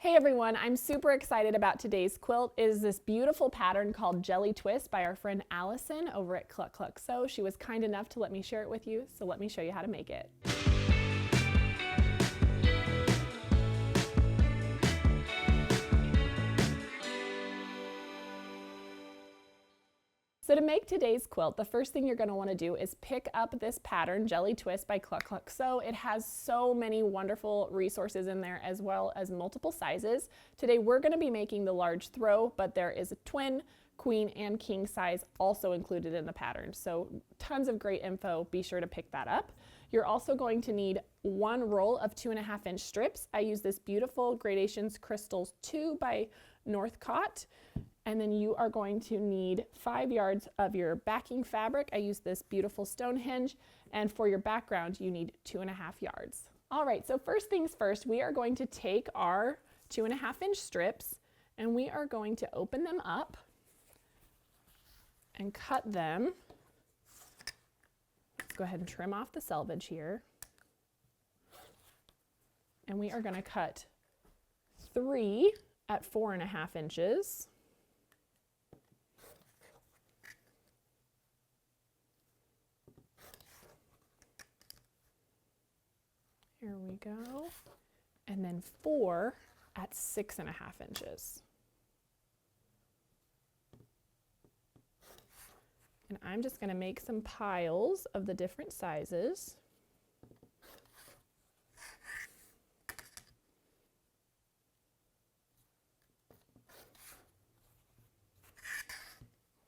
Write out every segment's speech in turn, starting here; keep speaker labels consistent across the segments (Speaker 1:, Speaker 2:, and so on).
Speaker 1: Hey everyone, I'm super excited about today's quilt. It is this beautiful pattern called Jelly Twist by our friend Allison over at Cluck, Cluck. So she was kind enough to let me share it with you, so let me show you how to make it. So to make today's quilt, the first thing you're going to want to do is pick up this pattern, Jelly Twist by Cluck Cluck. So it has so many wonderful resources in there as well as multiple sizes. Today we're going to be making the large throw, but there is a twin, queen, and king size also included in the pattern. So tons of great info. Be sure to pick that up. You're also going to need one roll of 2.5 inch strips. I use this beautiful Gradations Crystals 2 by Northcott. And then you are going to need 5 yards of your backing fabric. I use this beautiful Stonehenge, and for your background you need 2.5 yards. All right, so first things first, we are going to take our 2.5 inch strips and we are going to open them up and cut them. Let's go ahead and trim off the selvage here. And we are going to cut 3 at 4.5 inches. Here we go. And then 4 at 6.5 inches. And I'm just going to make some piles of the different sizes.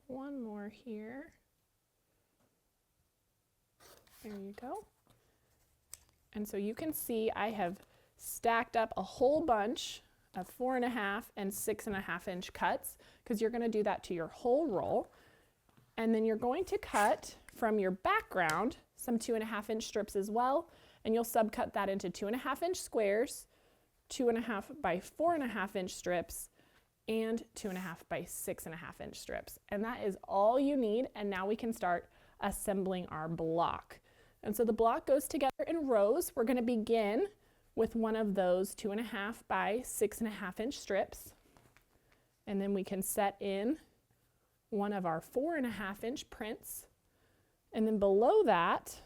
Speaker 1: One more here. There you go. And so you can see I have stacked up a whole bunch of 4.5 and 6.5 inch cuts, because you're going to do that to your whole roll. And then you're going to cut from your background some 2.5 inch strips as well, and you'll subcut that into 2.5 inch squares, 2.5 by 4.5 inch strips, and 2.5 by 6.5 inch strips. And that is all you need, and now we can start assembling our block. And so the block goes together in rows. We're going to begin with one of those 2.5 by 6.5 inch strips. And then we can set in one of our 4.5 inch prints. And then below that,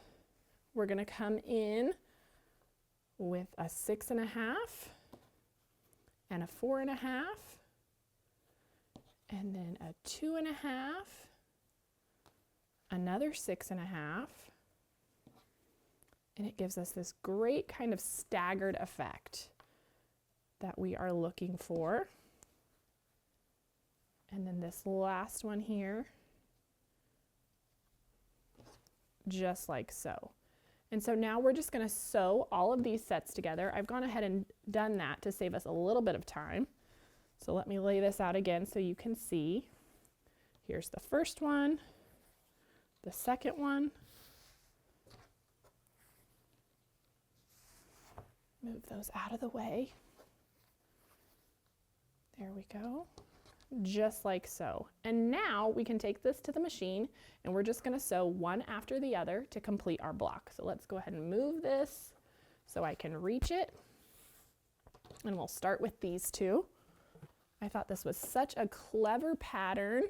Speaker 1: we're going to come in with a 6.5 and a 4.5, and then a 2.5, another 6.5. And it gives us this great kind of staggered effect that we are looking for. And then this last one here, just like so. And so now we're just going to sew all of these sets together. I've gone ahead and done that to save us a little bit of time. So let me lay this out again so you can see. Here's the first one, the second one. Move those out of the way. There we go. Just like so. And now we can take this to the machine and we're just going to sew one after the other to complete our block. So let's go ahead and move this so I can reach it. And we'll start with these two. I thought this was such a clever pattern.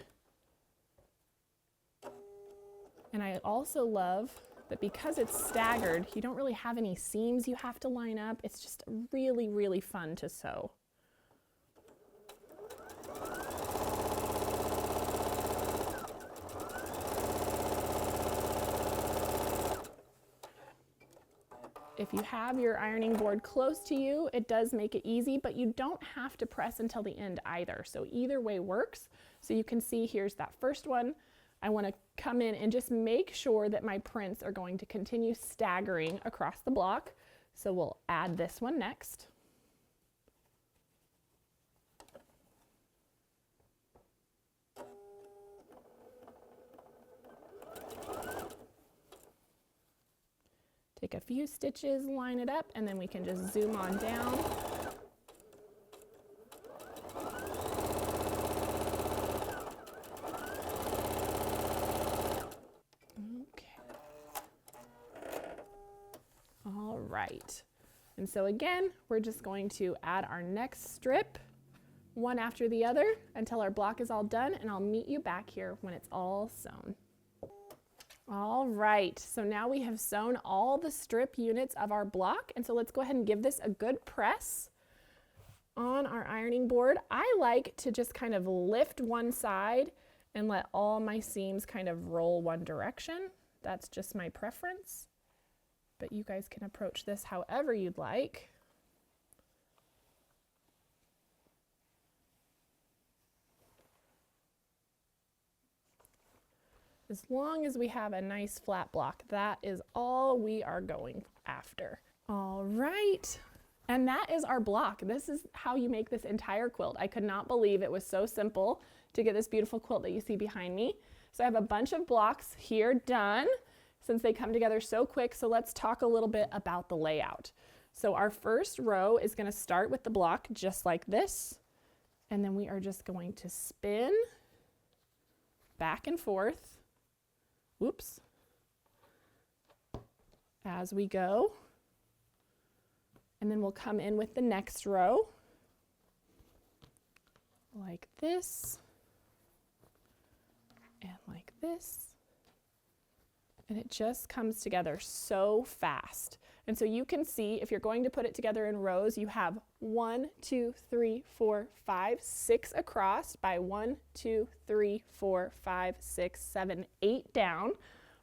Speaker 1: And I also love that because it's staggered, you don't really have any seams you have to line up. It's just really, really fun to sew. If you have your ironing board close to you, it does make it easy, but you don't have to press until the end either. So either way works. So you can see here's that first one. I want to come in and just make sure that my prints are going to continue staggering across the block. So we'll add this one next. Take a few stitches, line it up, and then we can just zoom on down. All right. And so again, we're just going to add our next strip one after the other until our block is all done, and I'll meet you back here when it's all sewn. All right, so now we have sewn all the strip units of our block, and so let's go ahead and give this a good press on our ironing board. I like to just kind of lift one side and let all my seams kind of roll one direction. That's just my preference, but you guys can approach this however you'd like. As long as we have a nice flat block, that is all we are going after. All right, and that is our block. This is how you make this entire quilt. I could not believe it was so simple to get this beautiful quilt that you see behind me. So I have a bunch of blocks here done since they come together so quick. So let's talk a little bit about the layout. So our first row is going to start with the block just like this, and then we are just going to spin back and forth. Whoops, as we go, and then we'll come in with the next row like this and like this, and it just comes together so fast. And so you can see if you're going to put it together in rows, you have 1, 2, 3, 4, 5, 6 across by 1, 2, 3, 4, 5, 6, 7, 8 down.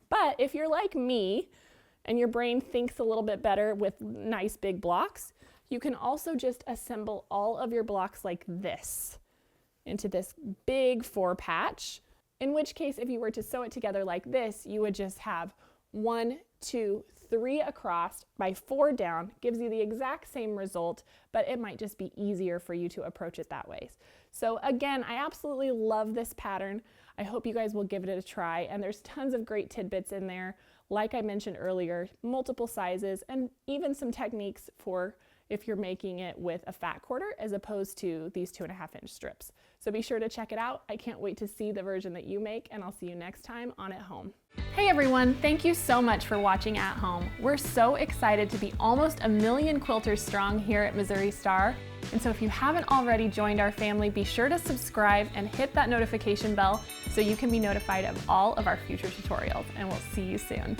Speaker 1: But if you're like me and your brain thinks a little bit better with nice big blocks, you can also just assemble all of your blocks like this into this big 4 patch. In which case, if you were to sew it together like this, you would just have 1, 2, 3 across by 4 down. Gives you the exact same result, but it might just be easier for you to approach it that way. So again, I absolutely love this pattern. I hope you guys will give it a try, and there's tons of great tidbits in there. Like I mentioned earlier, multiple sizes and even some techniques for if you're making it with a fat quarter as opposed to these 2.5-inch strips. So be sure to check it out. I can't wait to see the version that you make, and I'll see you next time on At Home. Hey everyone, thank you so much for watching At Home. We're so excited to be almost 1 million quilters strong here at Missouri Star. And so if you haven't already joined our family, be sure to subscribe and hit that notification bell so you can be notified of all of our future tutorials, and we'll see you soon.